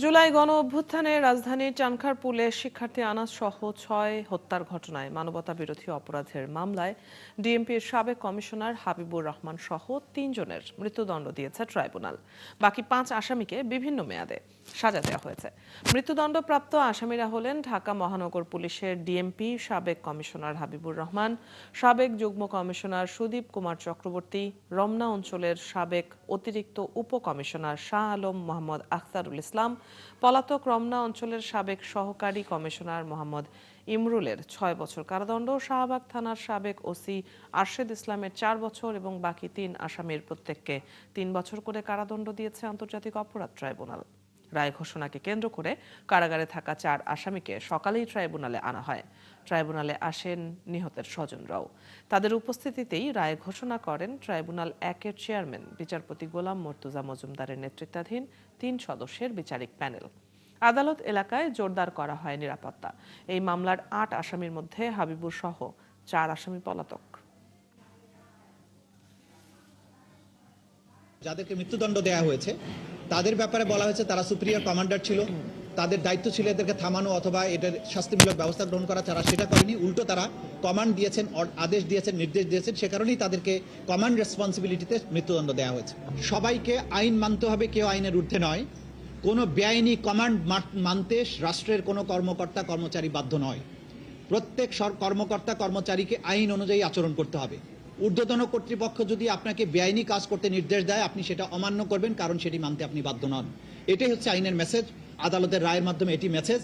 জুলাই গণ অভ্যুত্থানে রাজধানীর চানখারপুলে শিক্ষার্থী আনাস সহ ৬ হত্যার ঘটনায় মানবতা বিরোধী অপরাধের মামলায় ডিএমপির সাবেক কমিশনার হাবিবুর রহমান সহ ৩ জনের মৃত্যুদণ্ড দিয়েছে ট্রাইব্যুনাল। বাকি ৫ আসামিকে বিভিন্ন মেয়াদে সাজা দেওয়া হয়েছে। মৃত্যুদণ্ডপ্রাপ্ত আসামিরা হলেন ঢাকা মহানগর পুলিশের ডিএমপি সাবেক কমিশনার হাবিবুর রহমান, সাবেক যুগ্ম কমিশনার সুদীপ কুমার চক্রবর্তী, রমনা অঞ্চলের সাবেক অতিরিক্ত উপকমিশনার শাহ আলম মোহাম্মদ আখতারুল ইসলাম, পলাতক রমনা অঞ্চলের সাবেক সহকারী কমিশনার মোহাম্মদ ইমরুলের ৬ বছর কারাদণ্ড, শাহবাগ থানার সাবেক ওসি আরশেদ ইসলামের ৪ বছর এবং বাকি ৩ আসামির প্রত্যেককে ৩ বছর করে কারাদণ্ড দিয়েছে আন্তর্জাতিক অপরাধ ট্রাইব্যুনাল। রায় ঘোষণাকে কেন্দ্র করে কারাগারে থাকা ৪ আসামিকে সকালেই ট্রাইব্যুনালে আনা হয়। ট্রাইব্যুনালে আসেন নিহতের স্বজনরাও। তাদের উপস্থিতিতেই রায় ঘোষণা করেন ট্রাইব্যুনাল ১-এর চেয়ারম্যান বিচারপতি গোলাম মর্তুজা মজুমদারের নেতৃত্বাধীন ৩ সদস্যের বিচারিক প্যানেল। আদালত এলাকায় জোরদার করা হয় নিরাপত্তা। এই মামলার ৮ আসামির মধ্যে হাবিবুর সহ ৪ আসামি পলাতক। যাদেরকে মৃত্যুদণ্ড দেওয়া হয়েছে তাদের ব্যাপারে বলা হয়েছে তারা সুপিরিয়র কমান্ডার ছিল, তাদের দায়িত্ব ছিল এদেরকে থামানো অথবা এটার শাস্তিমূলক ব্যবস্থা গ্রহণ করা। তারা সেটা করেনি, উল্টো তারা কমান্ড দিয়েছেন, আদেশ দিয়েছেন, নির্দেশ দিয়েছেন, সে কারণেই তাদেরকে কমান্ড রেসপন্সিবিলিটিতে মৃত্যুদণ্ড দেওয়া হয়েছে। সবাইকে আইন মানতে হবে, কেউ আইনের ঊর্ধ্বে নয়। কোনো বেআইনি কমান্ড মানতে রাষ্ট্রের কোনো কর্মকর্তা কর্মচারী বাধ্য নয়। প্রত্যেক কর্মকর্তা কর্মচারীকে আইন অনুযায়ী আচরণ করতে হবে। ঊর্ধ্বতন কর্তৃপক্ষ যদি আপনাকে বেআইনি কাজ করতে নির্দেশ দেয়, আপনি সেটা অমান্য করবেন, কারণ সেটি মানতে আপনি বাধ্য নন। এটাই হচ্ছে আইনের মেসেজ। আদালতের রায়ের মাধ্যমে এটি মেসেজ।